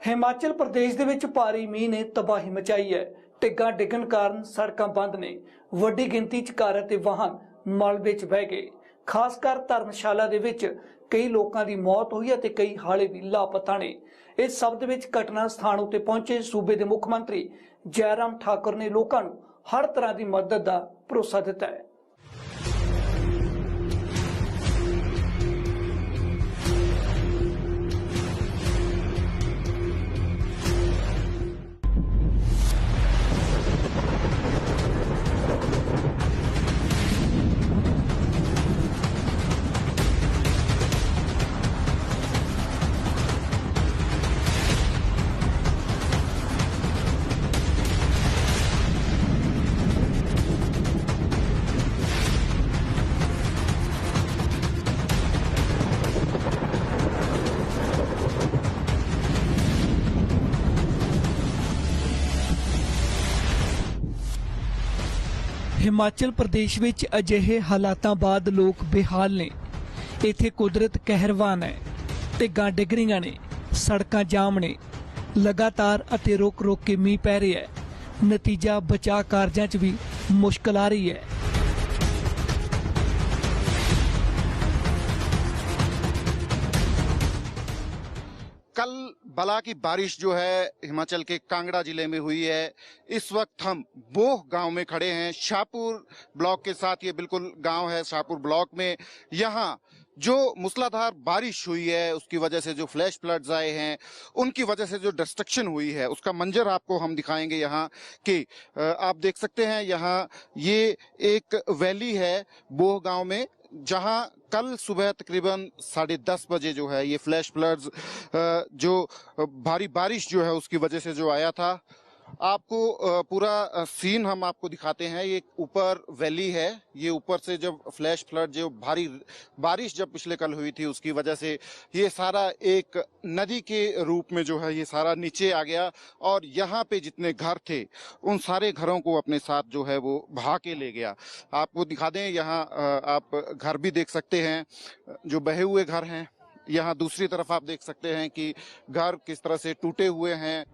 हिमाचल प्रदेश ਦੇ ਵਿੱਚ ਭਾਰੀ ਮੀਂਹ ਨੇ ਤਬਾਹੀ ਮਚਾਈ ਹੈ। ਢਿੱਗਾਂ ਡਿੱਗਣ ਕਾਰਨ ਸੜਕਾਂ ਬੰਦ ਨੇ। ਵੱਡੀ ਗਿਣਤੀ 'ਚ ਕਾਰ ਅਤੇ ਵਾਹਨ ਮਲਬੇ 'ਚ ਬਹਿ ਗਏ। ਖਾਸ ਕਰ ਧਰਮਸ਼ਾਲਾ ਦੇ ਵਿੱਚ ਕਈ ਲੋਕਾਂ ਦੀ ਮੌਤ ਹੋਈ ਅਤੇ ਕਈ ਹਾਲੇ ਵੀ ਲਾਪਤਾ ਨੇ। ਇਸ ਸਭ ਦੇ ਵਿੱਚ ਘਟਨਾ ਸਥਾਨ ਉੱਤੇ ਪਹੁੰਚੇ ਸੂਬੇ ਦੇ ਮੁੱਖ ਮੰਤਰੀ ਜੈਰਾਮ ਠਾकुर ਨੇ ਲੋਕਾਂ ਨੂੰ ਹਰ ਤਰ੍ਹਾਂ ਦੀ ਮਦਦ ਦਾ ਭਰੋਸਾ ਦਿੱਤਾ ਹੈ। हिमाचल प्रदेश विच अजिहे हालातां बाद लोग बेहाल ने। इत्थे कुदरत कहरवान है। ढिग्गां डिग रहीआं ने, सड़कां जाम ने, लगातार अते रोक रोक के मींह पै रिहा है। नतीजा बचाव कार्यां च भी मुश्किल आ रही है। कल बला की बारिश जो है हिमाचल के कांगड़ा जिले में हुई है। इस वक्त हम बोह गांव में खड़े हैं। शाहपुर ब्लॉक के साथ ये बिल्कुल गांव है। शाहपुर ब्लॉक में यहाँ जो मूसलाधार बारिश हुई है उसकी वजह से जो फ्लैश फ्लड्स आए हैं, उनकी वजह से जो डिस्ट्रक्शन हुई है, उसका मंजर आपको हम दिखाएंगे। यहाँ कि आप देख सकते हैं, यहाँ ये एक वैली है बोह गांव में, जहां कल सुबह तकरीबन 10:30 बजे जो है ये फ्लैश फ्लड्स जो भारी बारिश जो है उसकी वजह से जो आया था। आपको पूरा सीन हम आपको दिखाते हैं। ये ऊपर वैली है, ये ऊपर से जब फ्लैश फ्लड जो भारी बारिश जब पिछले कल हुई थी उसकी वजह से ये सारा एक नदी के रूप में जो है ये सारा नीचे आ गया और यहाँ पे जितने घर थे उन सारे घरों को अपने साथ जो है वो बहा के ले गया। आपको दिखा दें, यहाँ आप घर भी देख सकते हैं जो बहे हुए घर हैं। यहाँ दूसरी तरफ आप देख सकते हैं कि घर किस तरह से टूटे हुए हैं।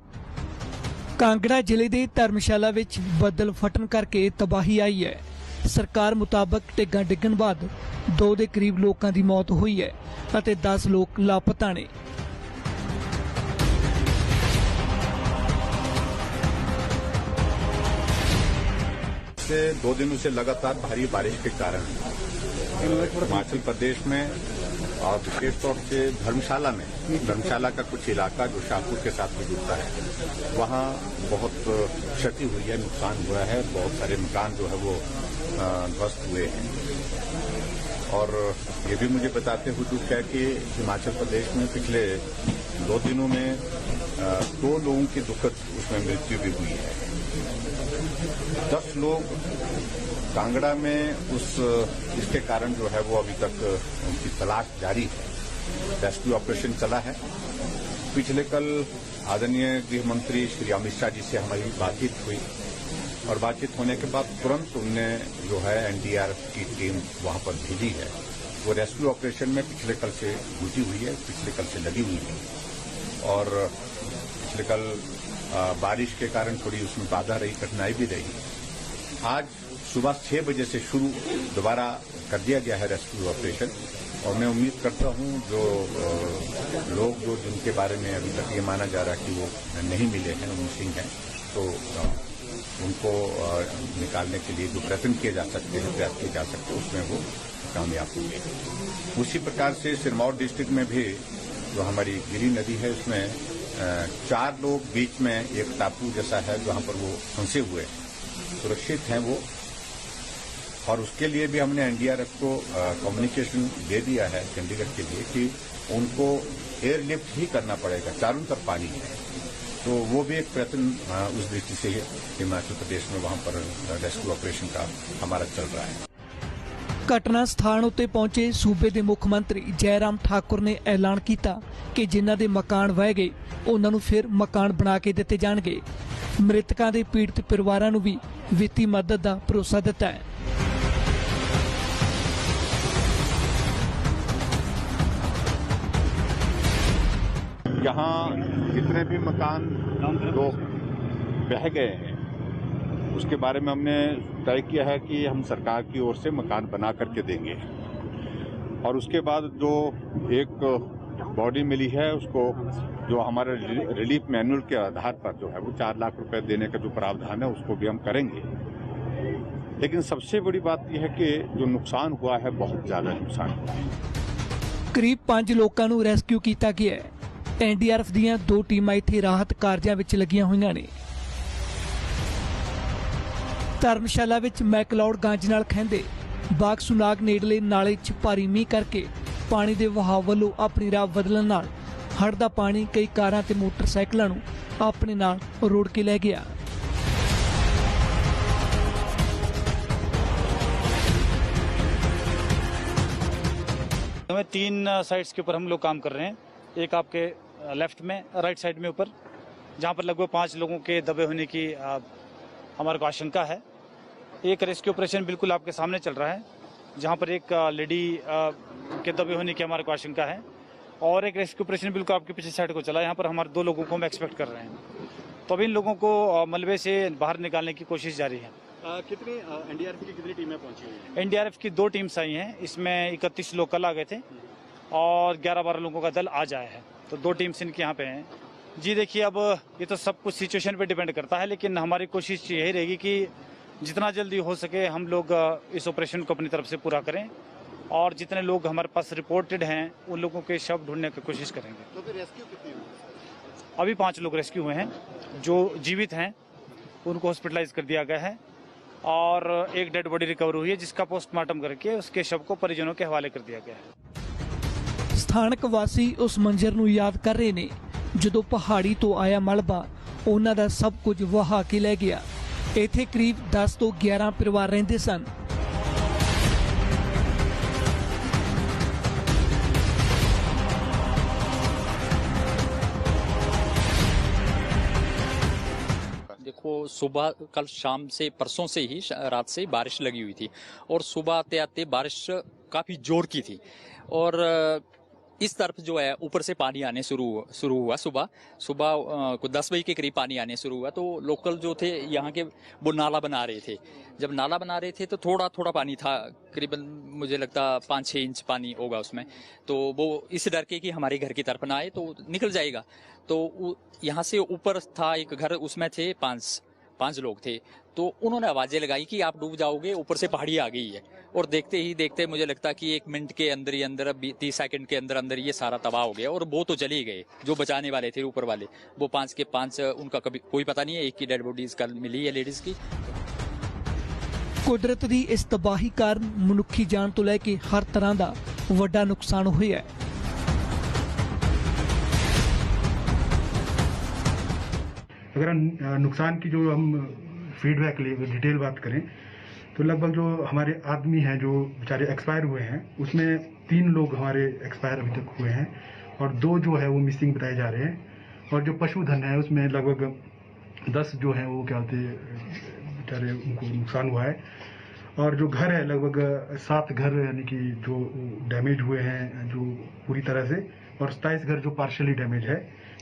कांगड़ा जिले के धर्मशाला विच बदल फटन करके तबाही आई है। सरकार मुताबक ढिग्गां डिग्गण बाद 2 ਦੇ करीब लोगों की मौत हुई है ਅਤੇ 10 लोग लापता ने। से 2 दिनों से लगातार भारी बारिश के कारण हिमाचल प्रदेश में और विशेष तौर से धर्मशाला का कुछ इलाका जो शाहपुर के साथ में जुड़ता है, वहाँ बहुत क्षति हुई है, नुकसान हुआ है। बहुत सारे मकान जो है वो ध्वस्त हुए हैं। और ये भी मुझे बताते हुए दुख है कि हिमाचल प्रदेश में पिछले 2 दिनों में 2 लोगों की दुखद उसमें मृत्यु भी हुई है। 10 लोग कांगड़ा में इसके कारण जो है वो अभी तक उनकी तलाश जारी है। रेस्क्यू ऑपरेशन चला है। पिछले कल आदरणीय गृह मंत्री श्री अमित शाह जी से हमारी बातचीत हुई और बातचीत होने के बाद तुरंत उनने जो है एनडीआरएफ की टीम वहां पर भेजी है। वो रेस्क्यू ऑपरेशन में पिछले कल से जुटी हुई है, पिछले कल से लगी हुई है। और पिछले कल बारिश के कारण थोड़ी उसमें बाधा रही, कठिनाई भी रही। आज सुबह 6 बजे से शुरू दोबारा कर दिया गया है रेस्क्यू ऑपरेशन। और मैं उम्मीद करता हूं जो लोग जिनके बारे में अभी तक ये माना जा रहा है कि वो नहीं मिले हैं, मिसिंग हैं, तो उनको निकालने के लिए जो प्रयत्न किए जा सकते हैं, प्रयास किए जा सकते हैं, उसमें वो कामयाब होंगे। उसी प्रकार से सिरमौर डिस्ट्रिक्ट में भी जो हमारी गिरी नदी है उसमें 4 लोग बीच में एक टापू जैसा है जहां पर वो फंसे हुए सुरक्षित हैं वो। और उसके लिए भी हमने एनडीआरएफ को कम्युनिकेशन दे दिया है चंडीगढ़ के लिए कि उनको एयरलिफ्ट ही करना पड़ेगा, चारों तरफ पानी है। तो वो भी एक प्रयत्न उस दृष्टि से हिमाचल प्रदेश में वहां पर रेस्क्यू ऑपरेशन का हमारा चल रहा है। घटना स्थान उत्ते पहुंचे सूबे के मुख मंत्री जयराम ठाकुर ने ऐलान किया कि जिन्हां दे मकान वह गए उन्हां नूं फिर मकान बना के दिते जाणगे। मृतकों के पीड़ित परिवारों नूं भी वित्ती मदद का भरोसा दिता है। यहाँ जितने भी मकान लोग बह गए हैं उसके बारे में हमने तय किया है कि हम सरकार की ओर से मकान बना करके देंगे और उसके बाद जो एक बॉडी मिली है उसको जो हमारे रिलीफ मैनुअल के आधार पर जो है वो 4 लाख रुपए देने का जो प्रावधान है उसको भी हम करेंगे। लेकिन सबसे बड़ी बात यह है कि जो नुकसान हुआ है बहुत ज्यादा नुकसान हुआ है। ਕਰੀਬ 5 ਲੋਕਾਂ ਨੂੰ ਰੈਸਕਿਊ ਕੀਤਾ ਗਿਆ ਹੈ। ਐਨਡੀਆਰਐਫ ਦੀਆਂ 2 ਟੀਮਾਂ ਇੱਥੇ ਰਾਹਤ ਕਾਰਜਾਂ ਵਿੱਚ ਲੱਗੀਆਂ ਹੋਈਆਂ ਨੇ। ਧਰਮਸ਼ਾਲਾ ਵਿੱਚ ਮੈਕਲੌਡ-ਗੰਜ ਨਾਲ ਖਹਿੰਦੇ ਬਾਗ ਸੁਨਾਗ ਨੇੜਲੇ ਨਾਲੇ 'ਚ ਭਾਰੀ ਮੀਂਹ ਕਰਕੇ ਪਾਣੀ ਦੇ ਵਹਾਅ ਵੱਲੋਂ ਆਪਣੀ ਰਾਹ ਬਦਲਣ ਨਾਲ ਹੜ੍ਹ ਦਾ ਪਾਣੀ ਕਈ ਕਾਰਾਂ ਤੇ ਮੋਟਰਸਾਈਕਲਾਂ ਨੂੰ ਆਪਣੇ ਨਾਲ ਰੋੜ ਕੇ ਲੈ ਗਿਆ। हमें 3 साइड्स के ऊपर हम लोग काम कर रहे हैं। एक आपके लेफ्ट में राइट साइड में ऊपर जहां पर लगभग 5 लोगों के दबे होने की हमारे को आशंका है। एक रेस्क्यू ऑपरेशन बिल्कुल आपके सामने चल रहा है जहां पर एक लेडी के दबे होने की हमारे को आशंका है और एक रेस्क्यू ऑपरेशन बिल्कुल आपके पीछे साइड को चला। यहाँ पर हमारे 2 लोगों को हम एक्सपेक्ट कर रहे हैं। तो अभी इन लोगों को मलबे से बाहर निकालने की कोशिश जारी है। कितनी एनडीआरएफ की कितनी टीमें पहुंची हुई हैं? एनडीआरएफ की 2 टीम्स आई हैं। इसमें 31 लोग कल आ गए थे और 11-12 लोगों का दल आज आया है। तो 2 टीम्स इनके यहाँ पे हैं। जी देखिए, अब ये तो सब कुछ सिचुएशन पे डिपेंड करता है, लेकिन हमारी कोशिश यही रहेगी कि जितना जल्दी हो सके हम लोग इस ऑपरेशन को अपनी तरफ से पूरा करें और जितने लोग हमारे पास रिपोर्टेड हैं उन लोगों के शव ढूंढने की कोशिश करेंगे। तो फिर रेस्क्यू कितनी हुई? अभी 5 लोग रेस्क्यू हुए हैं। जो जीवित हैं उनको हॉस्पिटलाइज कर दिया गया है और एक डेड बॉडी रिकवर हुई है जिसका पोस्टमार्टम करके उसके शव को परिजनों के हवाले कर दिया गया है। ਸਥਾਨਕ ਵਾਸੀ ਉਸ ਮੰਜ਼ਰ ਨੂੰ ਯਾਦ ਕਰ ਰਹੇ ਨੇ ਜਦੋਂ ਪਹਾੜੀ ਤੋਂ ਆਇਆ ਮਲਬਾ ਉਹਨਾਂ ਦਾ ਸਭ ਕੁਝ ਵਹਾ ਕੇ ਲੈ ਗਿਆ। ਇੱਥੇ ਕਰੀਬ 10 ਤੋਂ 11 ਪਰਿਵਾਰ ਰਹਿੰਦੇ ਸਨ। देखो, सुबह कल शाम से परसों से ही रात से बारिश लगी हुई थी और सुबह आते आते बारिश काफी जोर की थी और इस तरफ जो है ऊपर से पानी आने शुरू हुआ। सुबह को 10 बजे के करीब पानी आने शुरू हुआ। तो लोकल जो थे यहाँ के वो नाला बना रहे थे। जब नाला बना रहे थे तो थोड़ा थोड़ा पानी था, करीबन मुझे लगता 5-6 इंच पानी होगा उसमें। तो वो इस डर के कि हमारे घर की तरफ ना आए तो निकल जाएगा। तो यहाँ से ऊपर था एक घर, उसमें थे 5 लोग थे। तो उन्होंने आवाजें लगाई कि आप डूब जाओगे, ऊपर से पहाड़ी आ गई है। और देखते ही देखते मुझे लगता कि 1 मिनट के अंदर ही अंदर 30 सेकंड के अंदर अंदर ये सारा तबाह हो गया और वो तो चले गए जो बचाने वाले थे ऊपर वाले। वो 5 के 5 उनका कभी कोई पता नहीं है। एक की डेड बॉडीज कल मिली है लेडीज की। ਕੁਦਰਤ ਦੀ ਇਸ ਤਬਾਹੀ ਕਾਰਨ ਮਨੁੱਖੀ ਜਾਨ ਤੋਂ ਲੈ ਕੇ ਹਰ ਤਰ੍ਹਾਂ ਦਾ ਵੱਡਾ ਨੁਕਸਾਨ ਹੋਇਆ ਹੈ। अगर नुकसान की जो हम फीडबैक ले डिटेल बात करें तो लगभग जो हमारे आदमी हैं जो बेचारे एक्सपायर हुए हैं उसमें 3 लोग हमारे एक्सपायर अभी तक हुए हैं और 2 जो है वो मिसिंग बताए जा रहे हैं। और जो पशुधन है उसमें लगभग 10 जो है वो क्या होते बेचारे उनको नुकसान हुआ है। और जो घर है लगभग 7 घर यानी कि जो डैमेज हुए हैं जो पूरी तरह से, और 27 घर जो पार्शियली डैमेज है।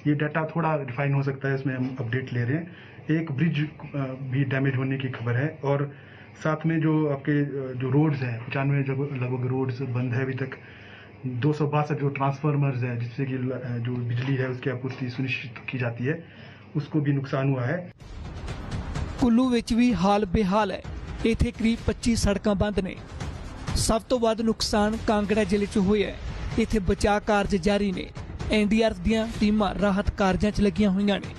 ये डाटा थोड़ा रिफाइन हो सकता है, इसमें हम अपडेट ले रहे हैं। एक ब्रिज भी डैमेज होने की खबर है और साथ में जो आपके जो रोड्स हैं 95 लगभग रोड्स बंद है अभी तक। 262 जो ट्रांसफार्मर्स है जिससे कि जो बिजली है उसकी आपूर्ति सुनिश्चित की जाती है उसको भी नुकसान हुआ है। ਕੁੱਲੂ ਵਿੱਚ ਵੀ ਹਾਲ ਬੇਹਾਲ ਹੈ। ਇੱਥੇ ਕਰੀਬ 25 ਸੜਕਾਂ ਬੰਦ ਨੇ। ਸਭ ਤੋਂ ਵੱਧ ਨੁਕਸਾਨ ਕਾਂਗੜਾ ਜ਼ਿਲ੍ਹੇ 'ਚ ਹੋਇਆ ਹੈ। ਇੱਥੇ ਬਚਾਅ ਕਾਰਜ ਜਾਰੀ ਨੇ। एनडीआरएफ ਦੀਆਂ ਟੀਮਾਂ ਰਾਹਤ ਕਾਰਜਾਂ 'ਚ ਲੱਗੀਆਂ ਹੋਈਆਂ ਨੇ।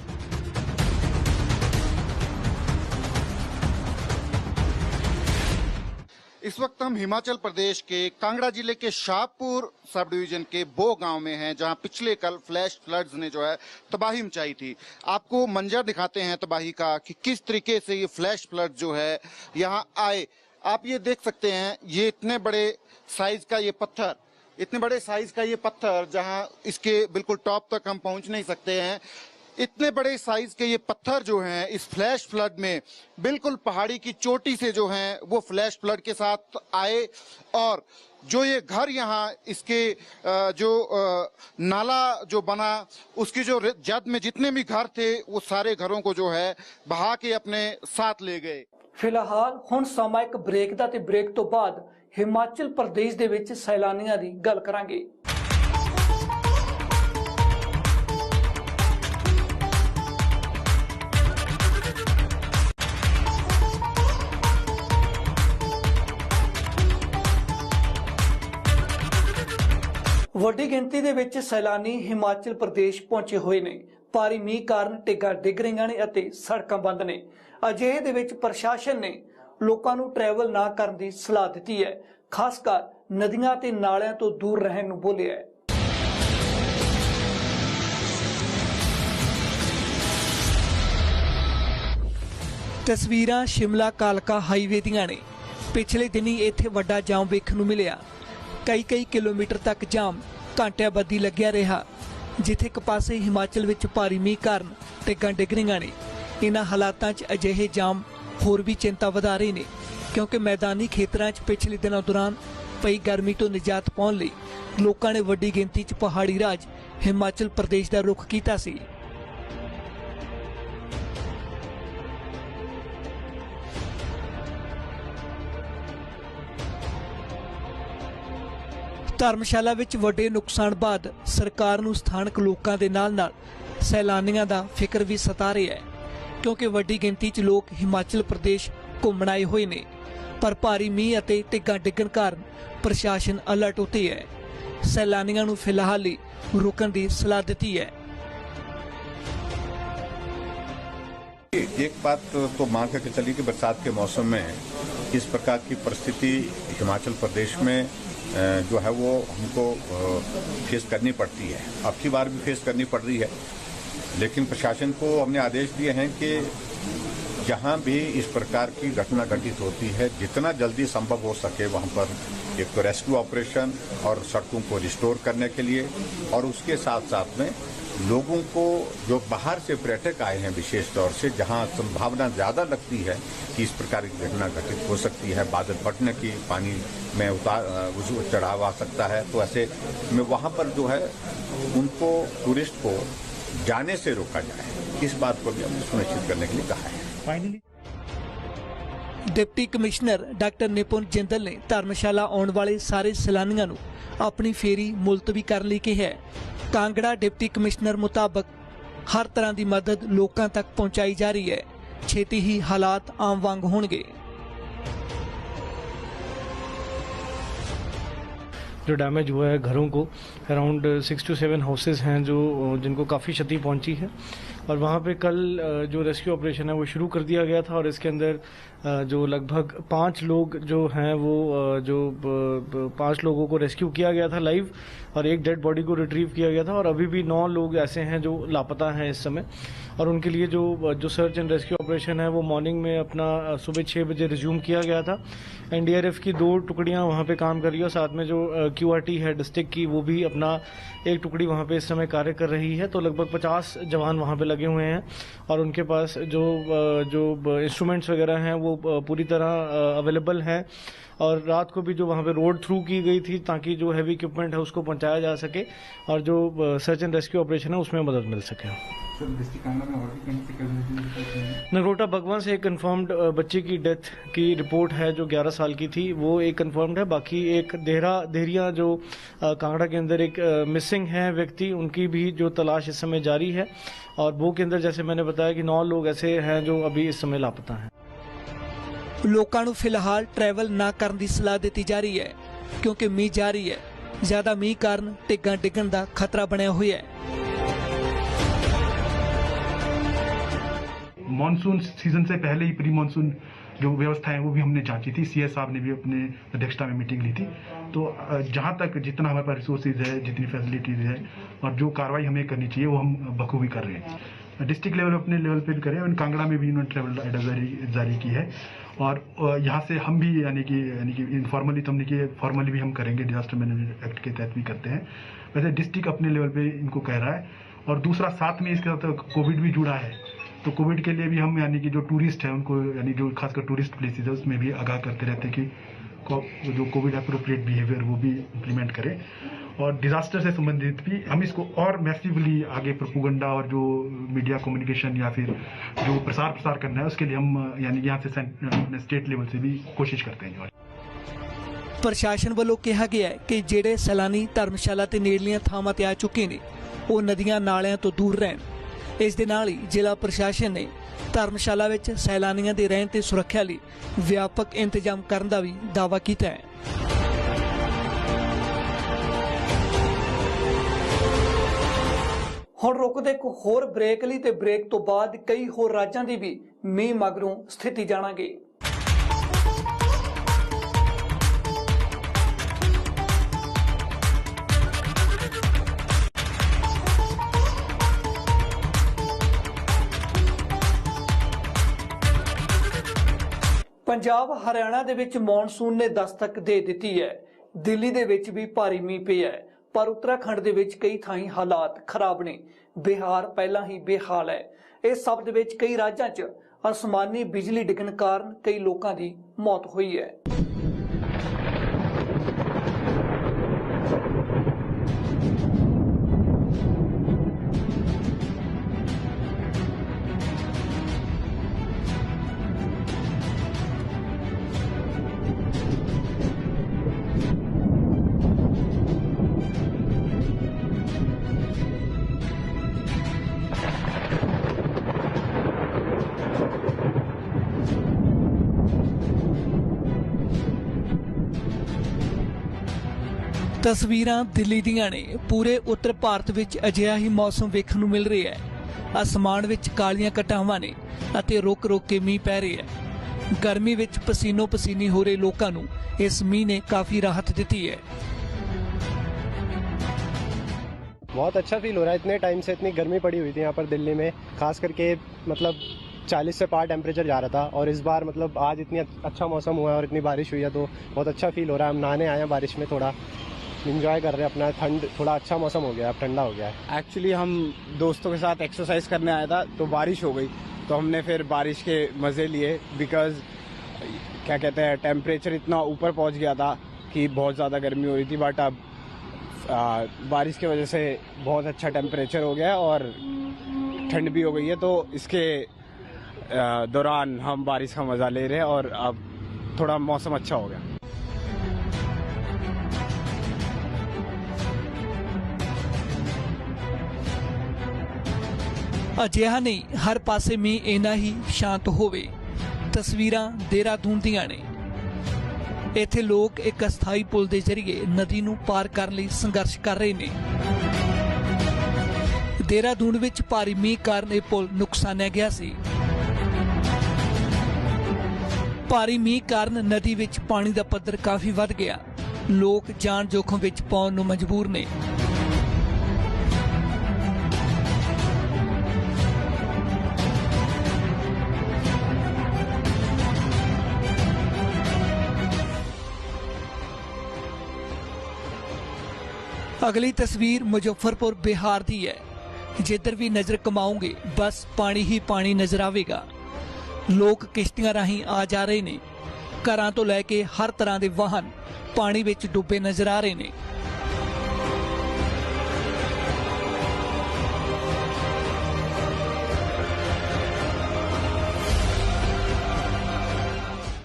इस वक्त हम हिमाचल प्रदेश के कांगड़ा जिले के शाहपुर सब डिवीजन के बोह गांव में हैं जहां पिछले कल फ्लैश फ्लड्स ने जो है तबाही मचाई थी। आपको मंजर दिखाते हैं तबाही का कि किस तरीके से ये फ्लैश फ्लड जो है यहां आए। आप ये देख सकते हैं, ये इतने बड़े साइज का ये पत्थर, इतने बड़े साइज का ये पत्थर जहां इसके बिल्कुल टॉप तक हम पहुंच नहीं सकते हैं। इतने बड़े साइज के ये पत्थर जो हैं इस फ्लैश फ्लड में बिल्कुल पहाड़ी की चोटी से जो हैं वो फ्लैश फ्लड के साथ आए और जो ये घर यहाँ इसके जो नाला जो बना उसकी जो जद में जितने भी घर थे वो सारे घरों को जो है बहा के अपने साथ ले गए। ਫਿਲਹਾਲ ਹੁਣ ਸਮਾਂ ਇੱਕ ਬ੍ਰੇਕ ਦਾ ਤੇ ਬ੍ਰੇਕ ਤੋਂ ਬਾਅਦ ਹਿਮਾਚਲ ਪ੍ਰਦੇਸ਼ ਦੇ ਵਿੱਚ ਸੈਲਾਨੀਆਂ ਦੀ ਗੱਲ ਕਰਾਂਗੇ। ਵੱਡੀ ਗਿਣਤੀ ਦੇ ਵਿੱਚ ਸੈਲਾਨੀ ਹਿਮਾਚਲ ਪ੍ਰਦੇਸ਼ ਪਹੁੰਚੇ ਹੋਏ ਨੇ। ਭਾਰੀ ਮੀਂਹ ਕਾਰਨ ਟਿੱਗਾਂ ਡਿੱਗ ਰਹੀਆਂ ਨੇ ਅਤੇ ਸੜਕਾਂ ਬੰਦ ਨੇ। ਅਜਿਹੇ ਦੇ ਵਿੱਚ ਪ੍ਰਸ਼ਾਸਨ ਨੇ ਲੋਕਾਂ ਨੂੰ ਟਰੈਵਲ ਨਾ ਕਰਨ ਦੀ ਸਲਾਹ ਦਿੱਤੀ ਹੈ, ਖਾਸ ਕਰ ਨਦੀਆਂ ਤੇ ਨਾਲਿਆਂ ਤੋਂ ਦੂਰ ਰਹਿਣ ਨੂੰ ਬੋਲਿਆ ਹੈ। ਤਸਵੀਰਾਂ ਸ਼ਿਮਲਾ ਕਾਲਕਾ ਹਾਈਵੇ ਦੀਆਂ ਨੇ। ਪਿਛਲੇ ਦਿਨੀ ਇੱਥੇ ਵੱਡਾ ਜਾਮ ਵੇਖਣ ਨੂੰ ਮਿਲਿਆ। ਕਈ ਕਿਲੋਮੀਟਰ ਤੱਕ ਜਾਮ ਘੰਟਿਆਂ ਬੱਧੀ ਲੱਗਿਆ ਰਿਹਾ, ਜਿੱਥੇ ਇੱਕ ਪਾਸੇ ਹਿਮਾਚਲ ਵਿੱਚ ਭਾਰੀ ਮੀਂਹ ਕਾਰਨ ਟਿੱਗਾਂ ਡਿੱਗ ਰਹੀਆਂ ਨੇ। ਇਹਨਾਂ ਹਾਲਾਤਾਂ 'ਚ ਅਜਿਹੇ ਜਾਮ ਹੋਰ ਵੀ ਚਿੰਤਾ ਵਧਾ ਰਹੇ ਨੇ, ਕਿਉਂਕਿ ਮੈਦਾਨੀ ਖੇਤਰਾਂ 'ਚ ਪਿਛਲੇ ਦਿਨਾਂ ਦੌਰਾਨ ਪਈ ਗਰਮੀ ਤੋਂ ਨਿਜਾਤ ਪਾਉਣ ਲਈ ਲੋਕਾਂ ਨੇ ਵੱਡੀ ਗਿਣਤੀ 'ਚ ਪਹਾੜੀ ਰਾਜ ਹਿਮਾਚਲ ਪ੍ਰਦੇਸ਼ ਦਾ ਰੁਖ ਕੀਤਾ ਸੀ। ਧਰਮਸ਼ਾਲਾ ਵਿੱਚ ਵੱਡੇ ਨੁਕਸਾਨ ਬਾਅਦ ਸਰਕਾਰ ਨੂੰ ਸਥਾਨਕ ਲੋਕਾਂ ਦੇ ਨਾਲ-ਨਾਲ ਸੈਲਾਨੀਆਂ ਦਾ ਫਿਕਰ ਵੀ ਸਤਾ ਰਿਹਾ ਹੈ, ਕਿਉਂਕਿ ਵੱਡੀ ਗਿਣਤੀ 'ਚ ਲੋਕ ਹਿਮਾਚਲ ਪ੍ਰਦੇਸ਼ ਘੁੰਮਣ ਆਏ ਹੋਏ ਨੇ। ਪਰ ਭਾਰੀ ਮੀਂਹ ਅਤੇ ਟਿੱਗਾਂ ਡਿੱਗਣ ਕਾਰਨ ਪ੍ਰਸ਼ਾਸਨ ਅਲਰਟ ਉੱਤੇ ਹੈ। ਸੈਲਾਨੀਆਂ ਨੂੰ ਫਿਲਹਾਲ ਹੀ ਰੁਕਣ ਦੀ ਸਲਾਹ ਦਿੱਤੀ ਹੈ। एक बात तो मान करके चलिए कि बरसात के मौसम में इस प्रकार की परिस्थिति हिमाचल प्रदेश में जो है वो हमको फेस करनी पड़ती है। अब की बार भी फेस करनी पड़ रही है, लेकिन प्रशासन को हमने आदेश दिए हैं कि जहां भी इस प्रकार की घटना घटित होती है जितना जल्दी संभव हो सके वहां पर एक तो रेस्क्यू ऑपरेशन और सड़कों को रिस्टोर करने के लिए, और उसके साथ साथ में लोगों को जो बाहर से पर्यटक आए हैं विशेष तौर से जहां संभावना ज़्यादा लगती है कि इस प्रकार की घटना घटित हो सकती है, बादल फटने की, पानी में उतार चढ़ाव आ सकता है, तो ऐसे में वहां पर जो है उनको टूरिस्ट को जाने से रोका जाए। इस बात को भी हमने सुनिश्चित करने के लिए कहा है। Finally deputy commissioner doctor Nipun Jindal ने धर्मशाला आने वाले सारे सैलानियों ਨੂੰ अपनी फेरी मुलतवी करने ਲਈ ਕਿਹਾ ਹੈ। ਕਾਂਗੜਾ डिप्टी कमिश्नर मुताबिक हर तरह की मदद लोगों तक पहुँचाई जा रही है। छेती ही हालात आम वांग होंगे। जो डैमेज हुआ है घरों को, अराउंड 6 to 7 हाउसेस हैं जो जिनको काफ़ी क्षति पहुंची है, और वहाँ पे कल जो रेस्क्यू ऑपरेशन है वो शुरू कर दिया गया था, और इसके अंदर जो लगभग 5 लोग जो हैं वो जो 5 लोगों को रेस्क्यू किया गया था लाइव, और एक डेड बॉडी को रिट्रीव किया गया था, और अभी भी 9 लोग ऐसे हैं जो लापता हैं इस समय, और उनके लिए जो सर्च एंड रेस्क्यू ऑपरेशन है वो मॉर्निंग में अपना सुबह 6 बजे रिज्यूम किया गया था। एनडीआरएफ की 2 टुकड़ियां वहाँ पे काम कर रही है, और साथ में जो क्यूआरटी है डिस्ट्रिक्ट की वो भी अपना एक टुकड़ी वहाँ पे इस समय कार्य कर रही है। तो लगभग 50 जवान वहाँ पे लगे हुए हैं, और उनके पास जो इंस्ट्रूमेंट्स वगैरह हैं वो पूरी तरह अवेलेबल हैं, और रात को भी जो वहाँ पे रोड थ्रू की गई थी ताकि जो हैवी इक्विपमेंट है उसको पहुँचाया जा सके, और जो सर्च एंड रेस्क्यू ऑपरेशन है उसमें मदद मिल सके। नगरोटा बगवां से एक कन्फर्म्ड बच्चे की डेथ की रिपोर्ट है जो 11 साल की थी, वो एक कन्फर्म्ड है। बाकी एक देहरिया जो कांगड़ा के अंदर एक मिसिंग है व्यक्ति, उनकी भी जो तलाश इस समय जारी है, और वो के अंदर जैसे मैंने बताया कि 9 लोग ऐसे हैं जो अभी इस समय लापता हैं। लोगों को फिलहाल ट्रैवल ना करने की सलाह दी जा रही है, क्योंकि मीह जारी है। ज्यादा मीह कारण टिग्गां डिगण का खतरा बनया हुआ है। मॉनसून सीजन से पहले ही प्री मॉनसून जो व्यवस्था है वो भी हमने जांची थी। सीएस साहब ने भी अपने अध्यक्षता में मीटिंग ली थी। तो जहां तक जितना हमारे पास रिसोर्सेज है, जितनी फैसिलिटीज है और जो कार्रवाई हमें करनी चाहिए वो हम बखूबी कर रहे हैं। डिस्ट्रिक्ट लेवल अपने लेवल पे भी करें, और कांगड़ा में भी इन्होंने ट्रैवल एडवाइजरी जारी की है, और यहाँ से हम भी यानी कि इनफॉर्मली तो हमने कि फॉर्मली भी हम करेंगे, डिजास्टर मैनेजमेंट एक्ट के तहत भी करते हैं। वैसे डिस्ट्रिक्ट अपने लेवल पे इनको कह रहा है, और दूसरा साथ में इसके साथ कोविड भी जुड़ा है, तो कोविड के लिए भी हम यानी कि जो टूरिस्ट है उनको, यानी जो खासकर टूरिस्ट प्लेसेस है उसमें भी आगाह करते रहते हैं कि जो कोविड अप्रोप्रिएट बिहेवियर वो भी इम्प्लीमेंट करें। और डिजास्टर से संबंधित भी हम इसको और मैसिवली आगे प्रोपेगेंडा और जो मीडिया कम्युनिकेशन या फिर जो प्रसार करना है उसके लिए हम यानी यहाँ से स्टेट लेवल से भी कोशिश करते हैं। ਪ੍ਰਸ਼ਾਸਨ ਵੱਲੋਂ ਕਿਹਾ ਗਿਆ ਹੈ ਕਿ ਜਿਹੜੇ ਸੈਲਾਨੀ ਧਰਮਸ਼ਾਲਾ ਤੇ ਨੇੜਲੀਆਂ ਥਾਵਾਂ ਤੇ ਆ ਚੁੱਕੇ ਨੇ ਉਹ ਨਦੀਆਂ ਨਾਲਿਆਂ ਤੋਂ ਦੂਰ ਰਹਿਣ। ਇਸ ਦੇ ਨਾਲ ਹੀ ਜ਼ਿਲ੍ਹਾ ਪ੍ਰਸ਼ਾਸਨ ਨੇ ਧਰਮਸ਼ਾਲਾ ਵਿੱਚ ਸੈਲਾਨੀਆਂ ਦੇ ਰਹਿਣ ਤੇ ਸੁਰੱਖਿਆ ਲਈ ਵਿਆਪਕ ਇੰਤਜ਼ਾਮ ਕਰਨ ਦਾ ਵੀ ਦਾਅਵਾ ਕੀਤਾ ਹੈ। ਹੁਣ ਰੁਕਦੇ ਇੱਕ ਹੋਰ ਬ੍ਰੇਕ ਲਈ ਤੇ ਬ੍ਰੇਕ ਤੋਂ ਬਾਅਦ ਕਈ ਹੋਰ ਰਾਜਾਂ ਦੀ ਵੀ ਮੀਂਹ ਮਗਰੋਂ ਸਥਿਤੀ ਜਾਣਾਂਗੇ। ਪੰਜਾਬ ਹਰਿਆਣਾ ਦੇ ਵਿੱਚ ਮੌਨਸੂਨ ਨੇ ਦਸਤਕ ਦੇ ਦਿੱਤੀ ਹੈ। ਦਿੱਲੀ ਦੇ ਵਿੱਚ ਵੀ ਭਾਰੀ ਮੀਂਹ ਪਿਆ ਹੈ, ਪਰ ਉੱਤਰਾਖੰਡ ਦੇ ਵਿੱਚ ਕਈ ਥਾਈਂ ਹਾਲਾਤ ਖਰਾਬ ਨੇ। ਬਿਹਾਰ ਪਹਿਲਾਂ ਹੀ ਬੇਹਾਲ ਹੈ। ਇਸ ਸਭ ਦੇ ਵਿੱਚ ਕਈ ਰਾਜਾਂ 'ਚ ਅਸਮਾਨੀ ਬਿਜਲੀ ਡਿੱਗਣ ਕਾਰਨ ਕਈ ਲੋਕਾਂ ਦੀ ਮੌਤ ਹੋਈ ਹੈ। ਤਸਵੀਰਾਂ ਦਿੱਲੀ ਦੀਆਂ ਨੇ। ਪੂਰੇ ਉੱਤਰ ਭਾਰਤ ਵਿੱਚ ਅਜਿਹਾ ਹੀ ਮੌਸਮ ਵੇਖਣ ਨੂੰ ਮਿਲ ਰਿਹਾ ਹੈ। ਅਸਮਾਨ ਵਿੱਚ ਕਾਲੀਆਂ ਘਟਾਵਾਂ ਨੇ ਅਤੇ ਰੁਕ-ਰੁਕ ਕੇ ਮੀਂਹ ਪੈ ਰਿਹਾ ਹੈ। ਗਰਮੀ ਵਿੱਚ ਪਸੀਨੋ ਪਸੀਨੀ ਹੋ ਰਹੇ ਲੋਕਾਂ ਨੂੰ ਇਸ ਮੀਂਹ ਨੇ ਕਾਫੀ ਰਾਹਤ ਦਿੱਤੀ है। बहुत अच्छा फील हो रहा है। इतने टाइम से इतनी गर्मी पड़ी हुई थी यहाँ पर दिल्ली में, खास करके मतलब 40 से पार टेम्परेचर जा रहा था, और इस बार मतलब आज इतनी अच्छा मौसम हुआ है और इतनी बारिश हुई है तो बहुत अच्छा फील हो रहा है। हम नहाने आए हैं बारिश में, थोड़ा इंजॉय कर रहे हैं अपना। ठंड थोड़ा अच्छा मौसम हो गया, अब ठंडा हो गया है। एक्चुअली हम दोस्तों के साथ एक्सरसाइज करने आया था तो बारिश हो गई, तो हमने फिर बारिश के मज़े लिए, बिकॉज क्या कहते हैं टेम्परेचर इतना ऊपर पहुंच गया था कि बहुत ज़्यादा गर्मी हो रही थी। बट अब बारिश की वजह से बहुत अच्छा टेम्परेचर हो गया और ठंड भी हो गई है, तो इसके दौरान हम बारिश का मज़ा ले रहे हैं और अब थोड़ा मौसम अच्छा हो गया। ਅਜਿਹਾ ਨਹੀਂ ਹਰ ਪਾਸੇ ਮੀਂਹ ਇੰਨਾ ਹੀ ਸ਼ਾਂਤ ਹੋਵੇ। ਤਸਵੀਰਾਂ ਦੇਹਰਾਦੂਨ ਦੀਆਂ ਨੇ। ਇੱਥੇ ਲੋਕ ਇੱਕ ਅਸਥਾਈ ਪੁਲ ਦੇ ਜ਼ਰੀਏ ਨਦੀ ਨੂੰ ਪਾਰ ਕਰਨ ਲਈ ਸੰਘਰਸ਼ ਕਰ ਰਹੇ ਨੇ। ਦੇਹਰਾਦੂਨ ਵਿੱਚ ਭਾਰੀ ਮੀਂਹ ਕਾਰਨ ਇਹ ਪੁਲ ਨੁਕਸਾਨਿਆ ਗਿਆ ਸੀ। ਭਾਰੀ ਮੀਂਹ ਕਾਰਨ ਨਦੀ ਵਿੱਚ ਪਾਣੀ ਦਾ ਪੱਧਰ ਕਾਫੀ ਵੱਧ ਗਿਆ। ਲੋਕ ਜਾਨ ਜੋਖਮ ਵਿੱਚ ਪਾਉਣ ਨੂੰ ਮਜਬੂਰ ਨੇ। अगली तस्वीर मुजफ्फरपुर बिहार दी है। जिधर भी नज़र कमाओगे बस पानी ही पानी नज़र आवेगा। लोग किश्तियां राही आ जा रहे ने। घरां तो लैके हर तरह के वाहन पानी विच डुबे नज़र आ रहे ने।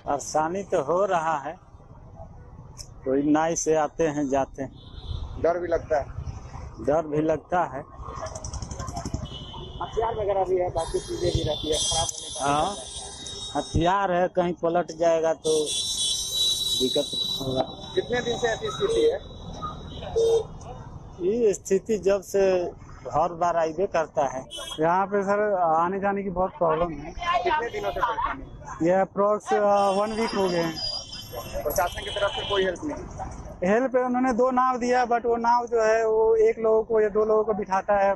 परेशानी तो हो रहा है, कोई नाई से आते हैं जाते हैं। डर भी लगता है? डर भी लगता है। हथियार वगैरह भी है, बाकी चीजें भी रहती है खराब होने का। हाँ, हथियार है, कहीं पलट जाएगा तो दिक्कत होगा। कितने दिन से ऐसी स्थिति है? ये स्थिति जब से हर बार आइबे करता है। यहाँ पे सर आने जाने की बहुत प्रॉब्लम है। कितने दिनों से परेशानी? ये अप्रोक्स 1 वीक हो गए हैं। प्रशासन की तरफ से कोई हेल्प नहीं? हेल्प उन्होंने 2 नाव दिया, बट वो नाव जो है वो 1 लोगों को या 2 लोगों को बिठाता है।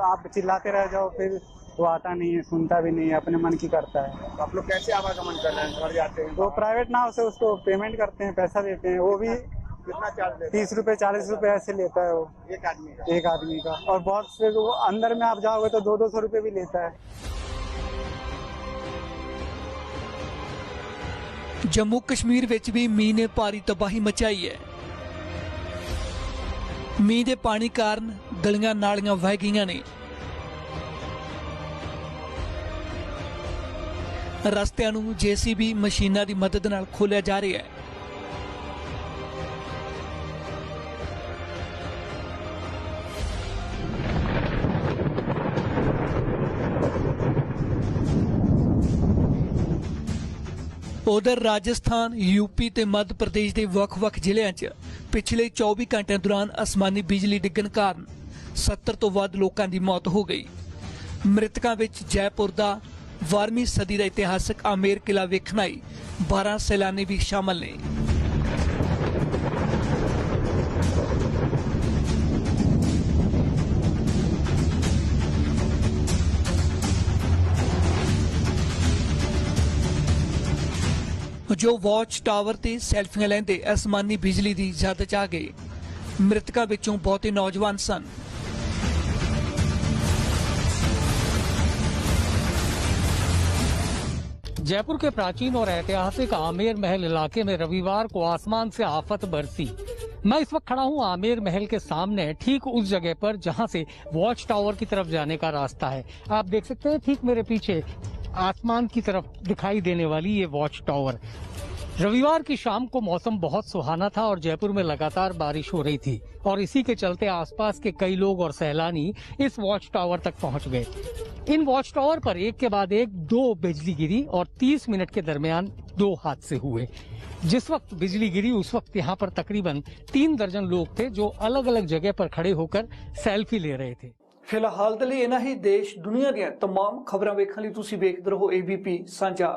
आप चिल्लाते रह जाओ, फिर वो आता नहीं है, सुनता भी नहीं है, अपने मन की करता है। तो आप लोग कैसे आवागमन कर रहे हैं? घर जाते हैं? वो प्राइवेट नाव से उसको पेमेंट करते हैं, पैसा देते हैं। वो भी कितना चार्ज लेता 30 रुपए 40 रुपए ऐसे लेता है वो है एक आदमी का? एक आदमी का। और बहुत से वो अंदर में आप जाओगे तो 200 रुपए भी लेता है। ਜੰਮੂ ਕਸ਼ਮੀਰ ਵਿੱਚ ਵੀ ਮੀਂਹ ਨੇ ਭਾਰੀ ਤਬਾਹੀ ਮਚਾਈ ਹੈ। ਮੀਂਹ ਦੇ ਪਾਣੀ ਕਾਰਨ ਗਲੀਆਂ ਨਾਲੀਆਂ ਵਹਿ ਗਈਆਂ ਨੇ। ਰਸਤਿਆਂ ਨੂੰ ਜੀਸੀਬੀ ਮਸ਼ੀਨਾਂ ਦੀ ਮਦਦ ਨਾਲ ਖੋਲ੍ਹਿਆ ਜਾ ਰਿਹਾ ਹੈ। उधर राजस्थान, यूपी ते मध्य प्रदेश के ਵੱਖ-ਵੱਖ ਜ਼ਿਲ੍ਹਿਆਂ 'ਚ पिछले 24 घंटिਆਂ दौरान आसमानी बिजली डिग्गण कारण 70 ਤੋਂ ਵੱਧ ਲੋਕਾਂ ਦੀ मौत हो गई। मृतकों ਵਿੱਚ जयपुर ਦਾ 12ਵੀਂ सदी का इतिहासक आमेर किला ਵੇਖਣ ਆਏ 12 सैलानी भी शामिल ने। जो वॉच टावर ते सैल्फियां लेंदे आसमानी बिजली की जद च आ गए। मृतकों विचों बहुते नौजवान सन। जयपुर के प्राचीन और ऐतिहासिक आमेर महल इलाके में रविवार को आसमान से आफत बरसी। मैं इस वक्त खड़ा हूं आमेर महल के सामने, ठीक उस जगह पर जहां से वॉच टावर की तरफ जाने का रास्ता है। आप देख सकते हैं ठीक मेरे पीछे आसमान की तरफ दिखाई देने वाली ये वॉच टावर। रविवार की शाम को मौसम बहुत सुहाना था और जयपुर में लगातार बारिश हो रही थी और इसी के चलते आसपास के कई लोग और सैलानी इस वॉच टावर तक पहुंच गए। इन वॉच टावर पर एक के बाद एक 2 बिजली गिरी और 30 मिनट के दरमियान 2 हादसे हुए। जिस वक्त बिजली गिरी उस वक्त यहाँ पर तकरीबन 3 दर्जन लोग थे जो अलग अलग जगह पर खड़े होकर सेल्फी ले रहे थे। फिलहाल ਦੇ ਲਈ ਇਹਨਾਂ ਹੀ ਦੇਸ਼ ਦੁਨੀਆ ਦੀਆਂ तमाम खबरां ਵੇਖਣ ਲਈ ਤੁਸੀਂ ਵੇਖਦੇ ਰਹੋ ABP ਸਾਂਝਾ।